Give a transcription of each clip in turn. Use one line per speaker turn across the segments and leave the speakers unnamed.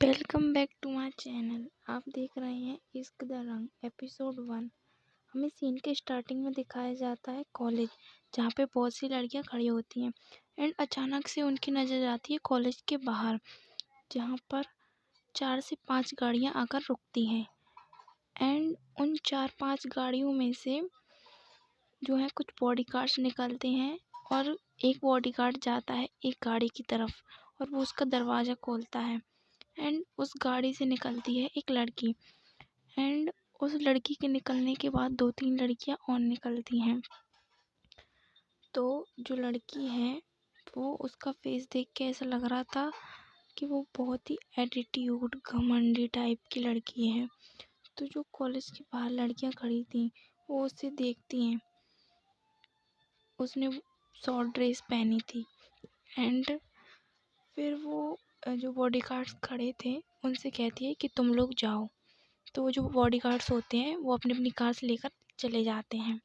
Welcome back to my channel. आप देख रहे हैं इश्क द रंग एपिसोड 1। हमें सीन के स्टार्टिंग में दिखाया जाता है कॉलेज, जहाँ पे बहुत सी लड़कियां खड़ी होती हैं एंड अचानक से उनकी नज़र जाती है कॉलेज के बाहर, जहाँ पर 4 से 5 गाड़ियां आकर रुकती हैं। एंड उन 4-5 गाड़ियों में से जो है कुछ बॉडीगार्ड्स निकलते हैं और एक बॉडीगार्ड जाता है एक गाड़ी की तरफ और वो उसका दरवाज़ा खोलता है। एंड उस गाड़ी से निकलती है एक लड़की। एंड उस लड़की के निकलने के बाद 2-3 लड़कियां और निकलती हैं। तो जो लड़की है वो उसका फेस देख के ऐसा लग रहा था कि वो बहुत ही एटीट्यूड घमंडी टाइप की लड़की है। तो जो कॉलेज के बाहर लड़कियां खड़ी थी वो उसे देखती हैं। उसने शॉर्ट ड्रेस पहनी थी। एंड फिर वो जो बॉडीगार्ड्स खड़े थे उनसे कहती है कि तुम लोग जाओ। तो वो जो बॉडीगार्ड्स होते हैं वो अपनी अपनी कार से लेकर चले जाते हैं।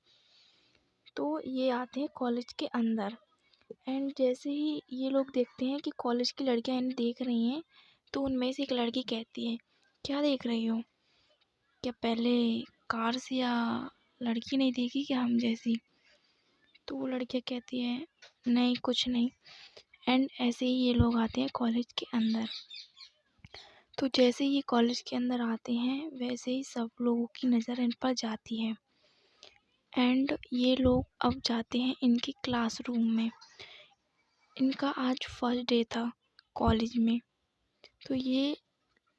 तो ये आते हैं कॉलेज के अंदर। एंड जैसे ही ये लोग देखते हैं कि कॉलेज की लड़कियां इन्हें देख रही हैं, तो उनमें से एक लड़की कहती है, क्या देख रही हो? क्या पहले कार से या लड़की नहीं देखी क्या हम जैसी? तो वो लड़कियां कहती है, नहीं कुछ नहीं। एंड ऐसे ही ये लोग आते हैं कॉलेज के अंदर। तो जैसे ही ये कॉलेज के अंदर आते हैं वैसे ही सब लोगों की नज़र इन पर जाती है। एंड ये लोग अब जाते हैं इनके क्लासरूम में। इनका आज फर्स्ट डे था कॉलेज में। तो ये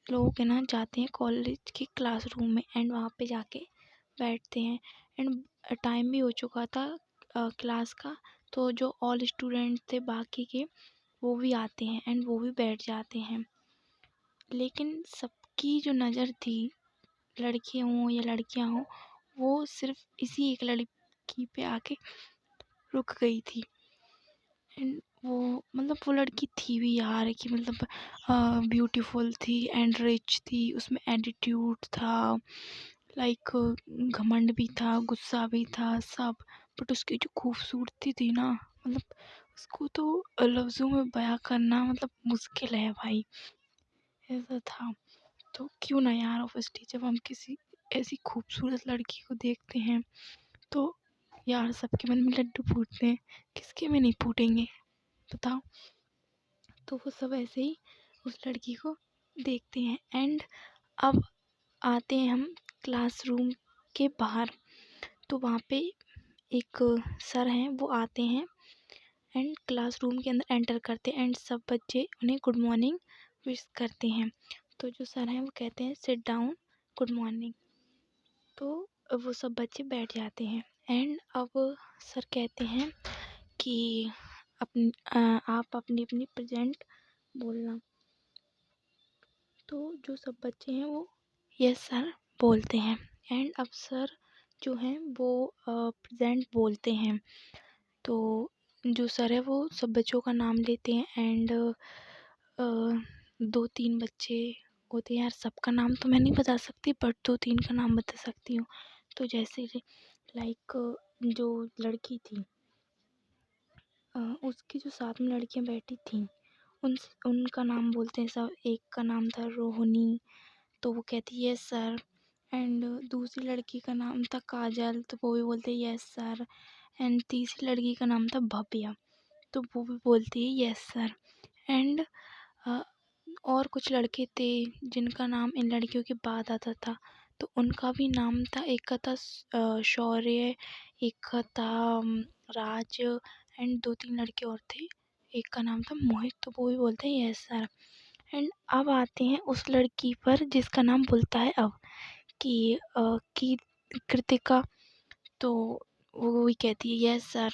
लोग है ना जाते हैं कॉलेज के क्लासरूम में एंड वहाँ पे जाके बैठते हैं। एंड टाइम भी हो चुका था क्लास का। तो जो ऑल स्टूडेंट थे बाकी के वो भी आते हैं एंड वो भी बैठ जाते हैं। लेकिन सबकी जो नज़र थी, लड़कियाँ हों या लड़कियाँ हों, वो सिर्फ इसी एक लड़की पे आके रुक गई थी। एंड वो मतलब वो लड़की थी भी यार कि मतलब ब्यूटीफुल थी एंड रिच थी, उसमें एटीट्यूड था, लाइक घमंड भी था, गुस्सा भी था सब। बट उसकी जो खूबसूरती थी ना, मतलब उसको तो लफ्ज़ों में बयां करना मतलब मुश्किल है भाई, ऐसा था। तो क्यों ना यार ऑब्वियसली जब हम किसी ऐसी खूबसूरत लड़की को देखते हैं तो यार सबके मन में लड्डू फूटते हैं, किसके में नहीं फूटेंगे बताओ। तो वो सब ऐसे ही उस लड़की को देखते हैं। एंड अब आते हैं हम क्लासरूम के बाहर। तो वहाँ पे एक सर हैं, वो आते हैं एंड क्लासरूम के अंदर एंटर करते हैं एंड सब बच्चे उन्हें गुड मॉर्निंग विश करते हैं। तो जो सर हैं वो कहते हैं सिट डाउन, गुड मॉर्निंग। तो वो सब बच्चे बैठ जाते हैं। एंड अब सर कहते हैं कि आप अपनी अपनी प्रेजेंट बोलना। तो जो सब बच्चे हैं वो यस सर बोलते हैं। एंड अब सर जो हैं वो प्रेजेंट बोलते हैं। तो जो सर है वो सब बच्चों का नाम लेते हैं। एंड 2-3 बच्चे होते हैं यार, सबका नाम तो मैं नहीं बता सकती बट 2-3 का नाम बता सकती हूँ। तो जैसे लाइक जो लड़की थी, उसकी जो साथ में लड़कियां बैठी थीं उनका नाम बोलते हैं सब। एक का नाम था रोहिणी, तो वो कहती यस सर। एंड दूसरी लड़की का नाम था काजल, तो वो भी बोलते यस सर। एंड तीसरी लड़की का नाम था भव्या, तो वो भी बोलती है यस सर। एंड और कुछ लड़के थे जिनका नाम इन लड़कियों के बाद आता था, तो उनका भी नाम था। एक का था शौर्य, एक का था राज। एंड 2-3 लड़के और थे, एक का नाम था मोहित, तो वो भी बोलते हैं यस सर। एंड अब आते हैं उस लड़की पर जिसका नाम बोलता है अब कि कृतिका, तो वो भी कहती है यस सर।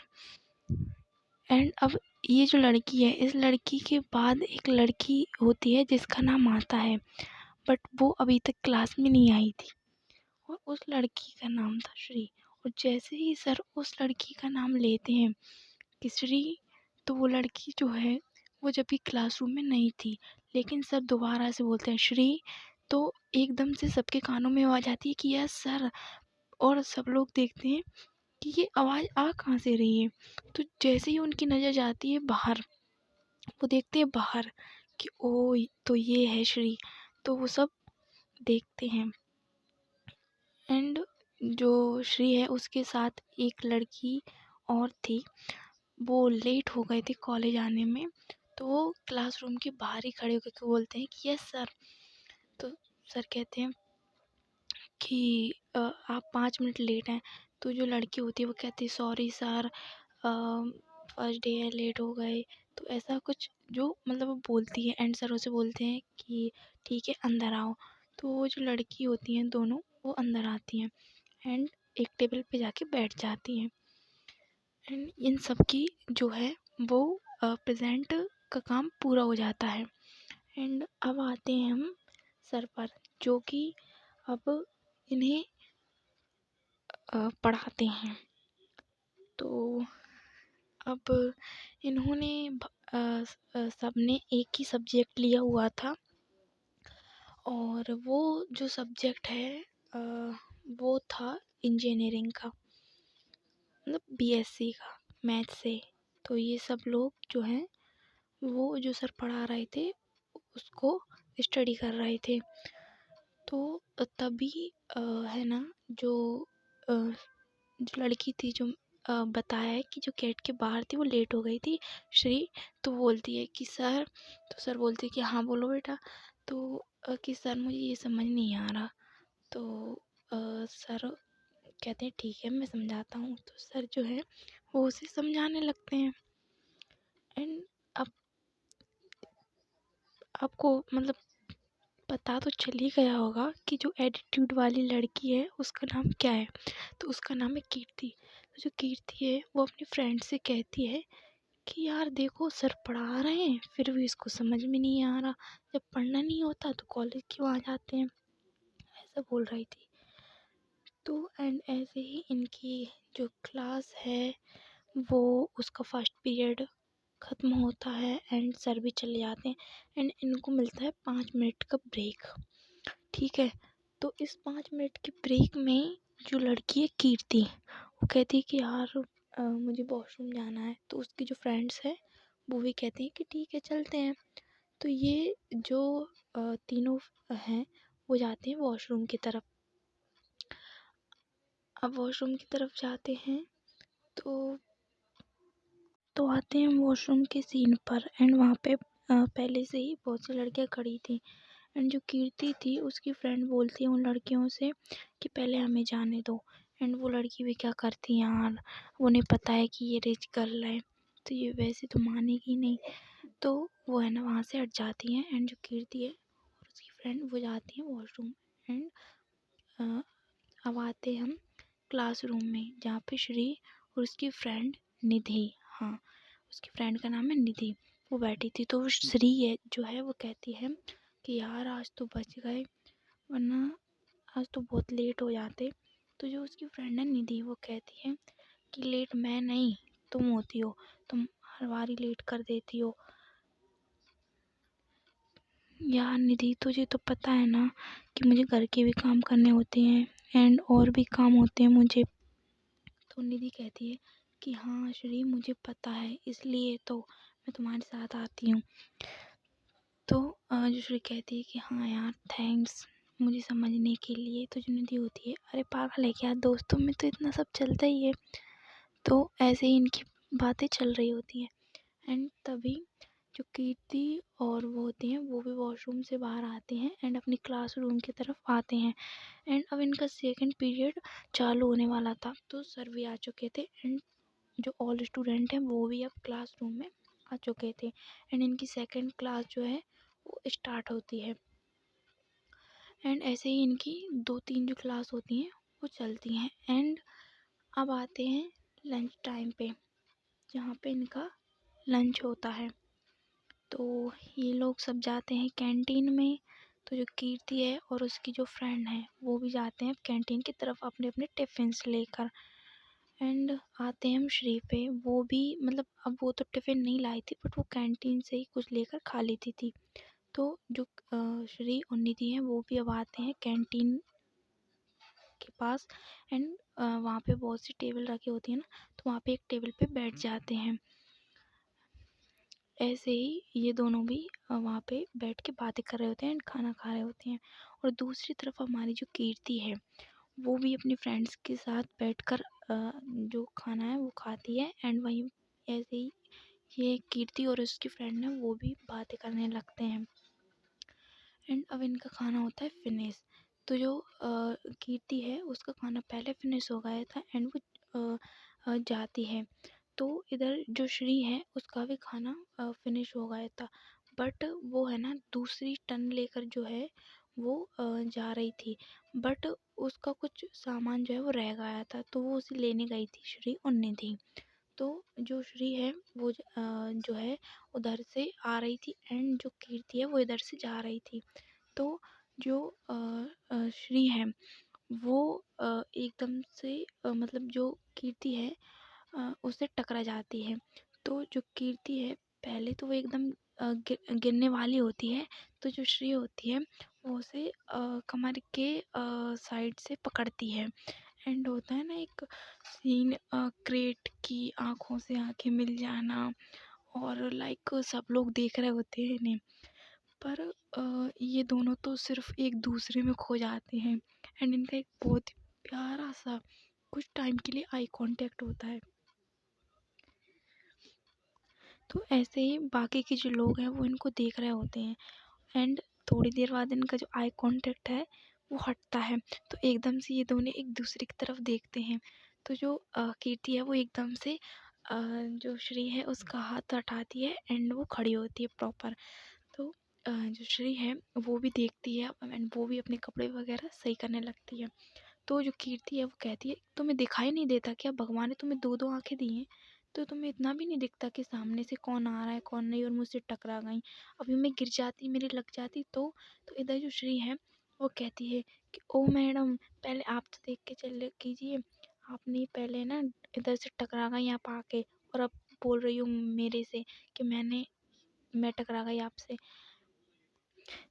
एंड अब ये जो लड़की है, इस लड़की के बाद एक लड़की होती है जिसका नाम आता है, बट वो अभी तक क्लास में नहीं आई थी और उस लड़की का नाम था श्री। और जैसे ही सर उस लड़की का नाम लेते हैं कि श्री, तो वो लड़की जो है वो जब भी क्लासरूम में नहीं थी, लेकिन सर दोबारा से बोलते हैं श्री, तो एकदम से सबके कानों में आवाज़ आती है कि यस सर। और सब लोग देखते हैं कि ये आवाज़ आ कहाँ से रही है। तो जैसे ही उनकी नज़र जाती है बाहर, वो देखते हैं बाहर कि ओ तो ये है श्री। तो वो सब देखते हैं। एंड जो श्री है उसके साथ एक लड़की और थी, वो लेट हो गए थे कॉलेज आने में। तो वो क्लासरूम के बाहर ही खड़े होकर के बोलते हैं कि यस सर। तो सर कहते हैं कि आप 5 मिनट लेट हैं। तो जो लड़की होती है वो कहती है सॉरी सर, फर्स्ट डे है, लेट हो गए। तो ऐसा कुछ जो मतलब वो बोलती है एंड सर उसे बोलते हैं कि ठीक है अंदर आओ। तो वो जो लड़की होती हैं दोनों, वो अंदर आती हैं एंड एक टेबल पे जाके बैठ जाती हैं। एंड इन सब की जो है वो प्रेजेंट का काम पूरा हो जाता है। एंड अब आते हैं हम सर पर, जो कि अब इन्हें पढ़ाते हैं। तो अब इन्होंने सबने एक ही सब्जेक्ट लिया हुआ था, और वो जो सब्जेक्ट है वो था इंजीनियरिंग का, मतलब बीएससी का, मैथ से। तो ये सब लोग जो हैं वो जो सर पढ़ा रहे थे उसको स्टडी कर रहे थे। तो तभी है ना, जो अ, जो लड़की थी, जो बताया है कि जो गेट के बाहर थी वो लेट हो गई थी श्री। तो बोलती है कि सर, तो सर बोलते हैं कि हाँ बोलो बेटा। तो कि सर मुझे ये समझ नहीं आ रहा। तो सर कहते हैं ठीक है मैं समझाता हूँ। तो सर जो है वो उसे समझाने लगते हैं। एंड अब आपको मतलब पता तो चल ही गया होगा कि जो एटीट्यूड वाली लड़की है उसका नाम क्या है। तो उसका नाम है कीर्ति। तो जो कीर्ति है वो अपनी फ्रेंड से कहती है कि यार देखो सर पढ़ा रहे हैं फिर भी इसको समझ में नहीं आ रहा, जब पढ़ना नहीं होता तो कॉलेज क्यों आ जाते हैं, ऐसा बोल रही थी। तो एंड ऐसे ही इनकी जो क्लास है वो उसका फर्स्ट पीरियड ख़त्म होता है एंड सर भी चले जाते हैं। एंड इनको मिलता है 5 मिनट का ब्रेक। ठीक है। तो इस 5 मिनट के ब्रेक में जो लड़की है कीर्ति, वो कहती है कि यार मुझे वॉशरूम जाना है। तो उसकी जो फ्रेंड्स है वो भी कहती हैं कि ठीक है चलते हैं। तो ये जो तीनों हैं वो जाते हैं वॉशरूम की तरफ। अब वॉशरूम की तरफ जाते हैं तो आते हैं वॉशरूम के सीन पर। एंड वहाँ पे पहले से ही बहुत सी लड़कियाँ खड़ी थी। एंड जो कीर्ति थी उसकी फ्रेंड बोलती है उन लड़कियों से कि पहले हमें जाने दो। एंड वो लड़की भी क्या करती है यार, उन्हें पता है कि ये रिच गर्ल है तो ये वैसे तो मानेगी नहीं। तो वो है ना वहाँ से हट जाती हैं। एंड जो कीर्ति है और उसकी फ्रेंड वो जाती हैं वॉशरूम। एंड अब आते हैं हम क्लासरूम में, जहाँ पे श्री और उसकी फ्रेंड निधि, हाँ उसकी फ्रेंड का नाम है निधि, वो बैठी थी। तो वो श्री है जो है वो कहती है कि यार आज तो बच गए, वरना आज तो बहुत लेट हो जाते। तो जो उसकी फ्रेंड है निधि वो कहती है कि लेट मैं नहीं तुम होती हो, तुम हर बार ही लेट कर देती हो। यार निधि तुझे तो पता है ना कि मुझे घर के भी काम करने होते हैं एंड और भी काम होते हैं मुझे। तो निधि कहती है कि हाँ श्री मुझे पता है, इसलिए तो मैं तुम्हारे साथ आती हूँ। तो जो श्री कहती है कि हाँ यार थैंक्स मुझे समझने के लिए। तो जो निधि होती है, अरे पागल है क्या, दोस्तों में तो इतना सब चलता ही है। तो ऐसे ही इनकी बातें चल रही होती हैं। एंड तभी जो कीर्ति और वो होते हैं वो भी वॉशरूम से बाहर आते हैं एंड अपनी क्लासरूम की तरफ आते हैं। एंड अब इनका सेकंड पीरियड चालू होने वाला था। तो सर भी आ चुके थे एंड जो ऑल स्टूडेंट हैं वो भी अब क्लासरूम में आ चुके थे। एंड इनकी सेकंड क्लास जो है वो स्टार्ट होती है। एंड ऐसे ही इनकी 2-3 जो क्लास होती हैं वो चलती हैं। एंड अब आते हैं लंच टाइम पे, जहाँ पे इनका लंच होता है। तो ये लोग सब जाते हैं कैंटीन में। तो जो कीर्ति है और उसकी जो फ्रेंड है वो भी जाते हैं कैंटीन की तरफ अपने अपने टिफ़िन्स लेकर। एंड आते हैं हम श्री पे, वो भी मतलब अब वो तो टिफ़िन नहीं लाई थी बट वो कैंटीन से ही कुछ लेकर खा लेती थी। तो जो श्री और निधि हैं वो भी अब आते हैं कैंटीन के पास। एंड वहाँ पे बहुत सी टेबल रखी होती है ना, तो वहाँ पे एक टेबल पे बैठ जाते हैं। ऐसे ही ये दोनों भी वहाँ पे बैठ के बातें कर रहे होते हैं एंड खाना खा रहे होते हैं। और दूसरी तरफ हमारी जो कीर्ति है वो भी अपनी फ्रेंड्स के साथ बैठकर जो खाना है वो खाती है एंड वहीं ऐसे ही ये कीर्ति और उसकी फ्रेंड है वो भी बातें करने लगते हैं। एंड अब इनका खाना होता है फिनिश। तो जो कीर्ति है उसका खाना पहले फिनिश हो गया था एंड वो जाती है। तो इधर जो श्री है उसका भी खाना फिनिश हो गया था, बट वो है ना दूसरी टन लेकर जो है वो जा रही थी, बट उसका कुछ सामान जो है वो रह गया था तो वो उसे लेने गई थी श्री और निधि। तो जो श्री है वो जो है उधर से आ रही थी एंड जो कीर्ति है वो इधर से जा रही थी। तो जो श्री है वो एकदम से मतलब जो कीर्ति है उससे टकरा जाती है। तो जो कीर्ति है पहले तो वो एकदम गिरने वाली होती है, तो जो श्री होती है वो उसे कमर के साइड से पकड़ती है। एंड होता है ना एक सीन, क्रेट की आँखों से आँखें मिल जाना और लाइक सब लोग देख रहे होते हैं इन्हें, पर ये दोनों तो सिर्फ एक दूसरे में खो जाते हैं एंड इनका एक बहुत ही प्यारा सा कुछ टाइम के लिए आई कांटेक्ट होता है। तो ऐसे ही बाकी के जो लोग हैं वो इनको देख रहे होते हैं एंड थोड़ी देर बाद इनका जो आई कांटेक्ट है वो हटता है। तो एकदम से ये दोनों एक दूसरे की तरफ देखते हैं। तो जो कीर्ति है वो एकदम से जो श्री है उसका हाथ हटाती है एंड वो खड़ी होती है प्रॉपर। तो जो श्री है वो भी देखती है एंड वो भी अपने कपड़े वगैरह सही करने लगती है। तो जो कीर्ति है वो कहती है तुम्हें दिखाई नहीं देता क्या, भगवान ने तुम्हें दो दो आंखें दी हैं तो तुम्हें इतना भी नहीं दिखता कि सामने से कौन आ रहा है कौन नहीं, और मुझसे टकरा गई, अभी मैं गिर जाती मेरे लग जाती तो इधर जो श्री है वो कहती है कि ओ मैडम पहले आप तो देख के चल कीजिए, आपने पहले ना इधर से टकरा गई आप आके, और अब बोल रही हूँ मेरे से कि मैं टकरा गई आपसे।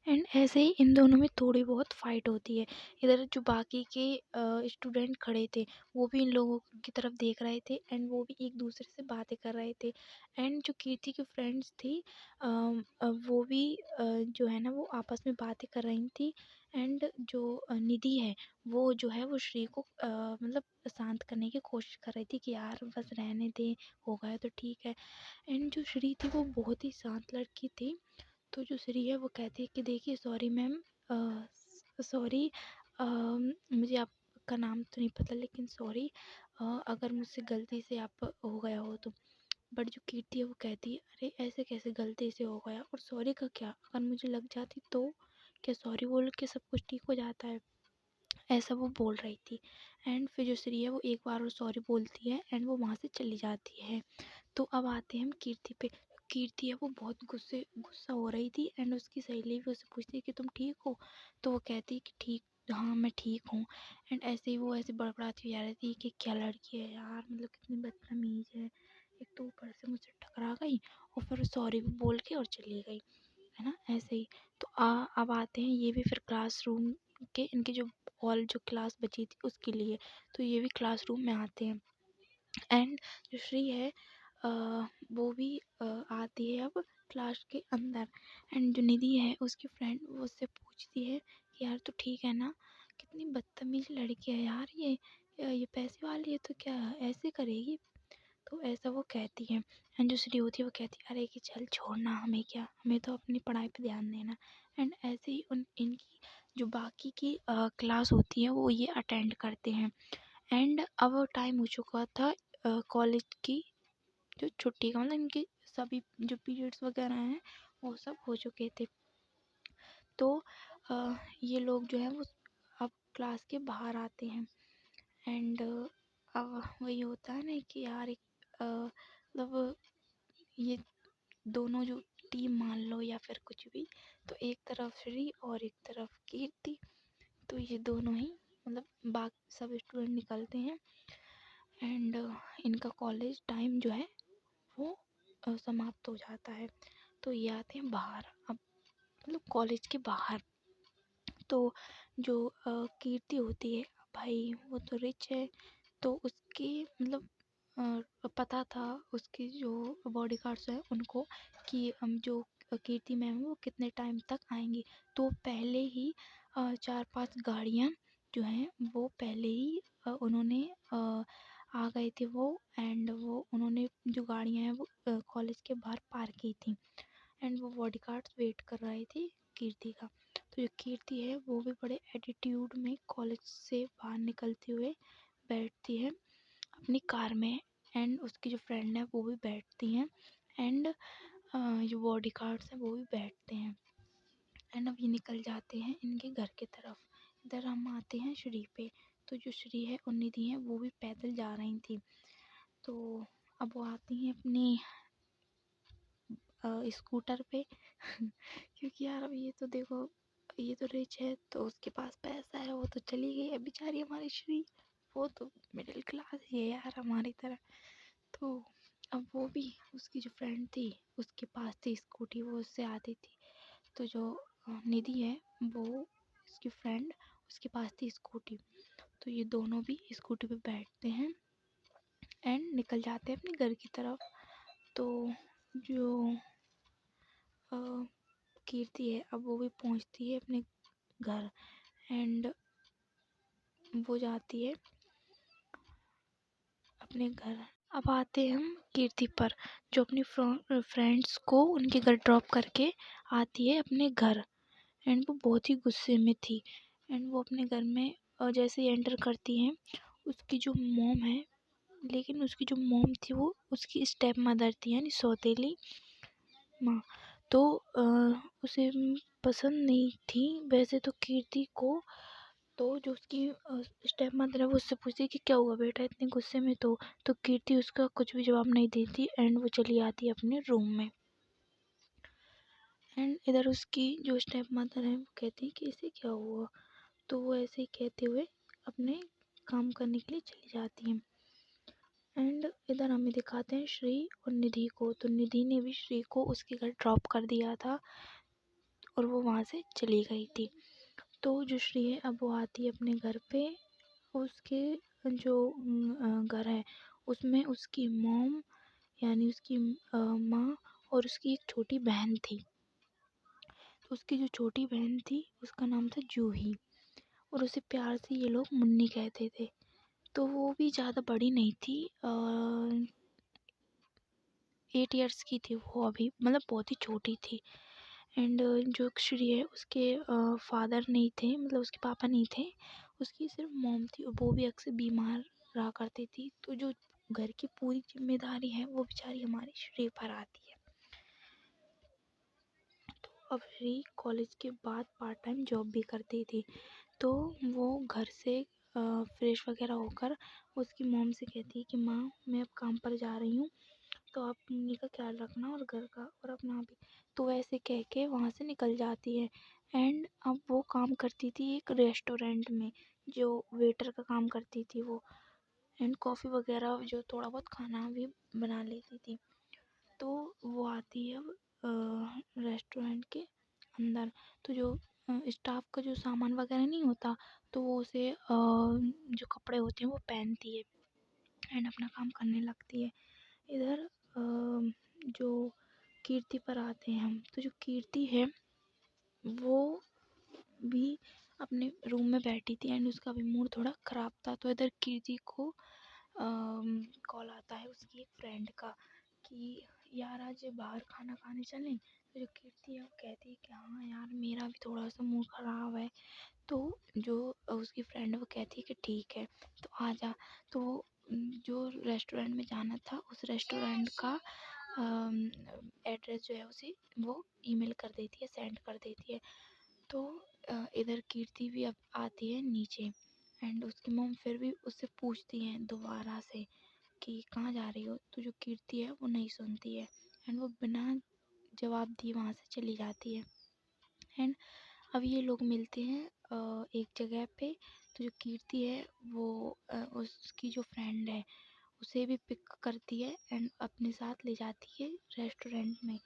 एंड ऐसे ही इन दोनों में थोड़ी बहुत फाइट होती है। इधर जो बाकी के स्टूडेंट खड़े थे वो भी इन लोगों की तरफ देख रहे थे एंड वो भी एक दूसरे से बातें कर रहे थे। एंड जो कीर्ति की फ्रेंड्स थी वो भी जो है ना वो आपस में बातें कर रही थी। एंड जो निधि है वो जो है वो श्री को मतलब शांत करने की कोशिश कर रही थी कि यार बस रहने दे, हो गया तो ठीक है। एंड जो श्री थी वो बहुत ही शांत लड़की थी। तो जो श्री है वो कहती है कि देखिए सॉरी मैम, सॉरी, मुझे आपका नाम तो नहीं पता लेकिन सॉरी अगर मुझसे गलती से आप हो गया हो तो। बट जो कीर्ति है वो कहती है अरे ऐसे कैसे गलती से हो गया, और सॉरी का क्या, अगर मुझे लग जाती तो क्या सॉरी बोल के सब कुछ ठीक हो जाता है, ऐसा वो बोल रही थी। एंड फिर जो श्री है वो एक बार और सॉरी बोलती है एंड वो वहाँ से चली जाती है। तो अब आते हैं हम कीर्ति पे। कीर्ति है वो बहुत गुस्सा हो रही थी एंड उसकी सहेली भी उससे पूछती है कि तुम ठीक हो, तो वो कहती है कि ठीक, हाँ मैं ठीक हूँ। एंड ऐसे ही वो ऐसे बड़बड़ाती हुई जा रही थी कि क्या लड़की है यार, मतलब कितनी बदतमीज है, एक तो ऊपर से मुझसे टकरा गई और फिर सॉरी भी बोल के और चली गई, है ना ऐसे ही। तो अब आते हैं ये भी फिर क्लासरूम के इनके जो और जो क्लास बची थी उसके लिए, तो ये भी क्लासरूम में आते हैं। एंड जो श्री है अ, वो भी आती है अब क्लास के अंदर। एंड जो निधि है उसकी फ्रेंड वो उससे पूछती है कि यार तू ठीक है ना, कितनी बदतमीज लड़की है यार ये पैसे वाली है तो क्या ऐसे करेगी, तो ऐसा वो कहती है। एंड जो श्री होती है वो कहती है अरे कि चल छोड़ना, हमें क्या, हमें तो अपनी पढ़ाई पे ध्यान देना। एंड ऐसे ही इनकी जो बाकी की क्लास होती है वो ये अटेंड करते हैं। एंड अब टाइम हो चुका था कॉलेज की जो छुट्टी का, मतलब इनके सभी जो पीरियड्स वगैरह हैं वो सब हो चुके थे। तो ये लोग जो है वो अब क्लास के बाहर आते हैं। एंड अब वही होता है ना कि यार एक मतलब ये दोनों जो टीम मान लो या फिर कुछ भी, तो एक तरफ श्री और एक तरफ कीर्ति, तो ये दोनों ही मतलब बाकी सब स्टूडेंट निकलते हैं। एंड इनका कॉलेज टाइम जो है वो समाप्त हो जाता है। तो ये आते हैं बाहर, अब मतलब कॉलेज के बाहर। तो जो कीर्ति होती है भाई वो तो रिच है, तो उसके मतलब पता था उसके जो बॉडीगार्ड्स हैं उनको कि हम जो कीर्ति मैम है वो कितने टाइम तक आएंगी। तो पहले ही 4-5 गाड़ियाँ जो हैं वो पहले ही उन्होंने आ गए थे वो, एंड वो उन्होंने जो गाड़ियाँ हैं वो कॉलेज के बाहर पार्क की थी, एंड वो बॉडीगार्ड्स वेट कर रहे थे कीर्ति का। तो जो कीर्ति है वो भी बड़े एटीट्यूड में कॉलेज से बाहर निकलते हुए बैठती है अपनी कार में, एंड उसकी जो फ्रेंड है वो भी बैठती हैं, एंड जो बॉडीगार्ड्स हैं वो भी बैठते हैं, एंड अब ये निकल जाते हैं इनके घर की तरफ। इधर हम आते हैं श्री पे। तो जो श्री है और निधि है वो भी पैदल जा रही थी। तो अब वो आती हैं अपनी स्कूटर पे क्योंकि यार अब ये तो देखो, ये तो रिच है तो उसके पास पैसा है, वो तो चली गई है बेचारी हमारी श्री, वो तो मिडिल क्लास ही है यार हमारी तरह। तो अब वो भी, उसकी जो फ्रेंड थी उसके पास थी स्कूटी, वो उससे आती थी। तो जो निधि है वो, उसकी फ्रेंड, उसके पास थी स्कूटी। तो ये दोनों भी स्कूटी पे बैठते हैं एंड निकल जाते हैं अपने घर की तरफ। तो जो अ, कीर्ति है अब वो भी पहुंचती है अपने घर, एंड वो जाती है अपने घर। अब आते हैं हम कीर्ति पर, जो अपनी फ्रेंड्स को उनके घर ड्रॉप करके आती है अपने घर, एंड वो बहुत ही गुस्से में थी। एंड वो अपने घर में जैसे ही एंटर करती हैं, उसकी जो मॉम है, लेकिन उसकी जो मॉम थी वो उसकी स्टेप मदर थी, यानी सौतेली माँ। तो उसे पसंद नहीं थी वैसे तो कीर्ति को। तो जो उसकी स्टेप मदर है वो उससे पूछती है कि क्या हुआ बेटा इतने गुस्से में। तो कीर्ति उसका कुछ भी जवाब नहीं देती, एंड वो चली आती है अपने रूम में। एंड इधर उसकी जो स्टेप मदर है वो कहती है कि इसे क्या हुआ। तो वो ऐसे ही कहते हुए अपने काम करने के लिए चली जाती है। एंड इधर हमें दिखाते हैं श्री और निधि को। तो निधि ने भी श्री को उसके घर ड्रॉप कर दिया था और वो वहाँ से चली गई थी। तो जो श्री है अब वो आती है अपने घर पे। उसके जो घर है उसमें उसकी मॉम, यानी उसकी माँ और उसकी एक छोटी बहन थी। तो उसकी जो छोटी बहन थी उसका नाम था जूही, और उसे प्यार से ये लोग मुन्नी कहते थे। तो वो भी ज़्यादा बड़ी नहीं थी, 8 इयर्स की थी वो अभी, मतलब बहुत ही छोटी थी। एंड जो श्री है उसके फादर नहीं थे, मतलब उसके पापा नहीं थे, उसकी सिर्फ मॉम थी और वो भी अक्सर बीमार रहा करती थी। तो जो घर की पूरी जिम्मेदारी है वो बेचारी हमारी श्री पर आती है। तो अब श्री कॉलेज के बाद पार्ट टाइम जॉब भी करती थी। तो वो घर से फ्रेश वगैरह होकर उसकी मॉम से कहती है कि माँ मैं अब काम पर जा रही हूँ, तो आप मम्मी का ख्याल रखना और घर का और अपना भी। तो वैसे कह के वहाँ से निकल जाती है। एंड अब वो काम करती थी एक रेस्टोरेंट में, जो वेटर का काम करती थी वो, एंड कॉफ़ी वगैरह जो थोड़ा बहुत खाना भी बना लेती थी। तो वो आती है अब रेस्टोरेंट के अंदर। तो जो स्टाफ का जो सामान वगैरह नहीं होता, तो वो उसे जो कपड़े होते हैं वो पहनती है एंड अपना काम करने लगती है। इधर जो कीर्ति पर आते हैं हम। तो जो कीर्ति है वो भी अपने रूम में बैठी थी एंड उसका भी मूड थोड़ा ख़राब था। तो इधर कीर्ति को कॉल आता है उसकी एक फ्रेंड का कि यार आज बाहर खाना खाने चलें। तो जो कीर्ति है वो कहती है कि हाँ यार मेरा भी थोड़ा सा मूड ख़राब है। तो जो उसकी फ्रेंड है वो कहती है कि ठीक है तो आ जा। तो जो रेस्टोरेंट में जाना था उस रेस्टोरेंट का एड्रेस जो है उसे वो ईमेल कर देती है, सेंड कर देती है। तो इधर कीर्ति भी अब आती है नीचे, एंड उसकी मॉम फिर भी उससे पूछती हैं दोबारा से कि कहाँ जा रही हो। तो जो कीर्ति है वो नहीं सुनती है एंड वो बिना जवाब दिए वहाँ से चली जाती है। एंड अब ये लोग मिलते हैं एक जगह पे। तो जो कीर्ति है वो उसकी जो फ्रेंड है उसे भी पिक करती है एंड अपने साथ ले जाती है रेस्टोरेंट में।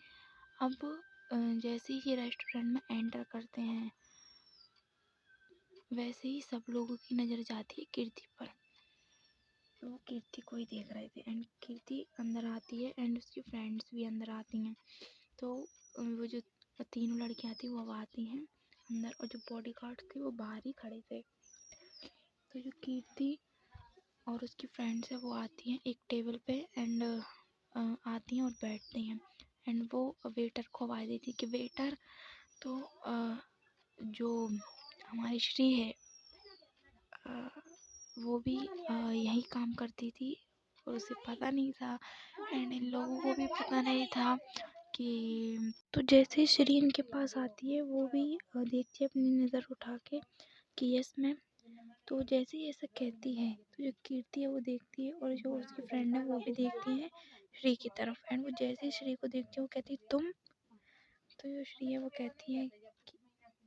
अब जैसे ही ये रेस्टोरेंट में एंटर करते हैं वैसे ही सब लोगों की नज़र जाती है कीर्ति पर। तो वो कीर्ति को ही देख रहे थे एंड कीर्ति अंदर आती है एंड उसकी फ्रेंड्स भी अंदर आती हैं। तो वो जो तीनों लड़कियां थी वो अब आती हैं अंदर और जो बॉडीगार्ड थे वो बाहर ही खड़े थे। तो जो कीर्ति और उसकी फ्रेंड्स है वो आती हैं एक टेबल पे एंड आती हैं और बैठती हैं एंड वो वेटर को आवाज़ देती है कि वेटर। तो जो हमारी श्री है वो भी यही काम करती थी और उसे पता नहीं था एंड इन लोगों को भी पता नहीं था कि तो जैसे श्री इनके पास आती है वो भी देखती है अपनी नज़र उठा के कि यस मैम। तो जैसे ही ऐसा कहती है तो जो कीर्ति है वो देखती है और जो उसकी फ्रेंड है वो भी देखती है श्री की तरफ एंड वो जैसे ही श्री को देखती है वो कहती है तुम। तो जो श्री है वो कहती है कि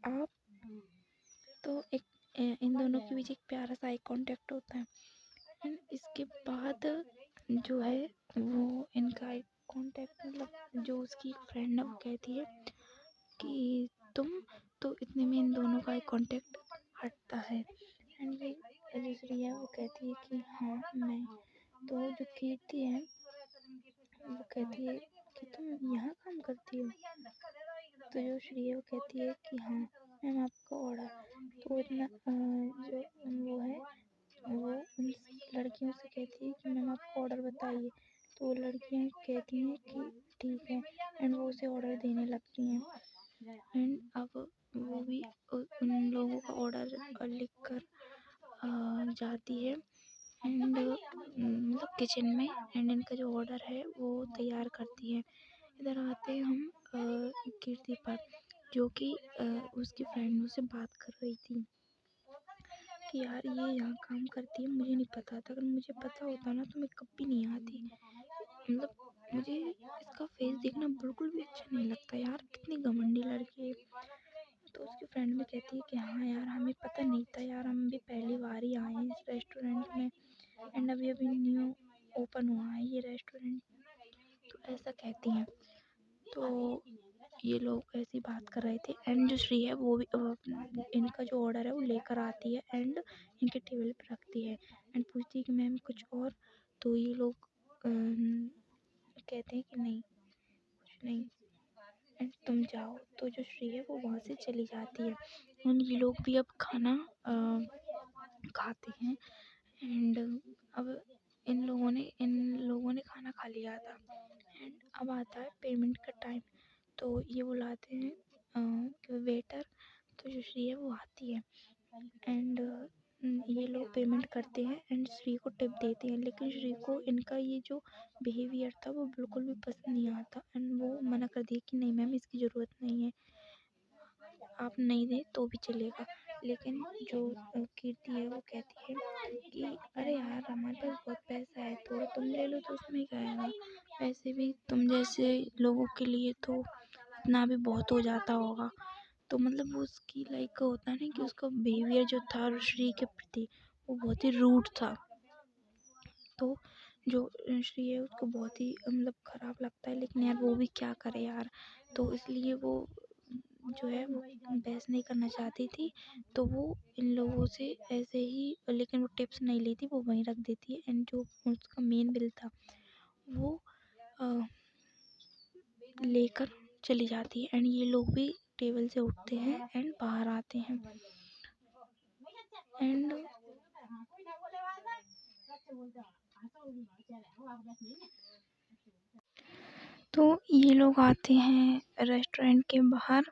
आप। तो एक इन दोनों के बीच एक प्यारा सा आई कांटेक्ट होता है एंड इसके बाद जो है वो इनका आई कांटेक्ट मतलब जो उसकी फ्रेंड है वो कहती है कि तुम। तो इतने में इन दोनों का आई कांटेक्ट हटता है एंड वे दूसरी है वो कहती है कि हाँ मैं। तो जो कीर्ति है वो कहती है कि तुम यहाँ काम करती हो। तो जो श्री है वो कहती है कि हाँ मैम आपका ऑर्डर। तो इतना जो वो है वो उन लड़कियों से कहती है कि मैम आपका ऑर्डर बताइए। तो वो लड़कियाँ कहती हैं कि ठीक है एंड वो उसे ऑर्डर देने लगती हैं एंड अब वो भी उन लोगों का ऑर्डर लिख कर जाती है एंड मतलब किचन में एंड इनका जो ऑर्डर है वो तैयार करती है। इधर आते हैं हम कीर्ति पर जो कि उसकी फ्रेंडों से बात कर रही थी कि यार ये यहाँ काम करती है मुझे नहीं पता था। अगर मुझे पता होता ना तो मैं कभी नहीं आती। मतलब मुझे इसका फेस देखना बिल्कुल भी अच्छा नहीं लगता यार कितनी घमंडी लड़की है। तो उसकी फ्रेंड भी कहती है कि हाँ यार हमें पता नहीं था यार हम भी पहली बार ही आए हैं इस रेस्टोरेंट में एंड अभी अभी न्यू ओपन हुआ है ये रेस्टोरेंट। तो ऐसा कहती हैं। तो ये लोग ऐसी बात कर रहे थे एंड जो श्री है वो भी इनका जो ऑर्डर है वो लेकर आती है एंड इनके टेबल पर रखती है एंड पूछती है कि मैम कुछ और। तो ये लोग कहते हैं कि नहीं कुछ नहीं एंड तुम जाओ। तो जो श्री है वो वहाँ से चली जाती है एंड ये लोग भी अब खाना खाते हैं एंड अब इन लोगों ने खाना खा लिया था एंड अब आता है पेमेंट का टाइम। तो ये बुलाते हैं वेटर। तो जो श्री है वो आती है एंड ये लोग पेमेंट करते हैं एंड श्री को टिप देते हैं लेकिन श्री को इनका ये जो बिहेवियर था वो बिल्कुल भी पसंद नहीं आता एंड वो मना कर दिया कि नहीं मैम इसकी ज़रूरत नहीं है आप नहीं दें तो भी चलेगा। लेकिन जो कीर्ति है वो कहती है कि अरे यार हमारे पास बहुत पैसा है थोड़ा तुम ले लो तो उसमें क्या है। वैसे भी तुम जैसे लोगों के लिए तो इतना भी बहुत हो जाता होगा। तो मतलब वो उसकी लाइक होता है ना कि उसका बिहेवियर जो था श्री के प्रति वो बहुत ही रूड था। तो जो श्री है उसको बहुत ही मतलब ख़राब लगता है लेकिन यार वो भी क्या करे यार। तो इसलिए वो जो है वो बहस नहीं करना चाहती थी। तो वो इन लोगों से ऐसे ही लेकिन वो टिप्स नहीं लेती वो वहीं रख देती है एंड जो उसका मेन बिल था वो लेकर चली जाती है एंड ये लोग भी टेबल से उठते हैं एंड बाहर आते हैं एंड तो ये लोग आते हैं रेस्टोरेंट के बाहर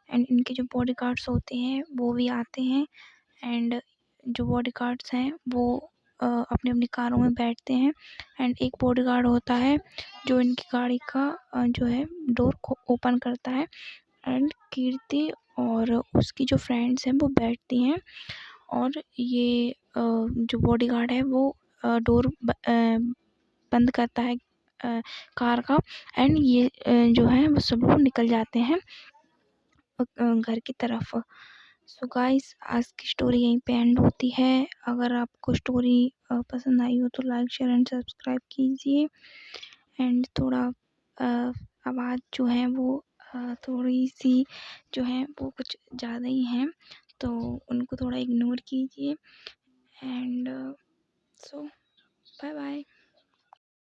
एंड इनके जो बॉडीगार्ड्स होते हैं वो भी आते हैं एंड जो बॉडीगार्ड्स हैं वो अपनी अपनी कारों में बैठते हैं एंड एक बॉडीगार्ड होता है जो इनकी गाड़ी का जो है डोर ओपन करता है एंड कीर्ति और उसकी जो फ्रेंड्स हैं वो बैठती हैं और ये जो बॉडीगार्ड है वो डोर बंद करता है कार का एंड ये जो है वो सब लोग निकल जाते हैं घर की तरफ। सो गाइस आज की स्टोरी यहीं पे एंड होती है। अगर आपको स्टोरी पसंद आई हो तो लाइक शेयर एंड सब्सक्राइब कीजिए एंड थोड़ा आवाज़ जो है वो थोड़ी सी जो है वो कुछ ज़्यादा ही हैं तो उनको थोड़ा इग्नोर कीजिए एंड सो बाय बाय।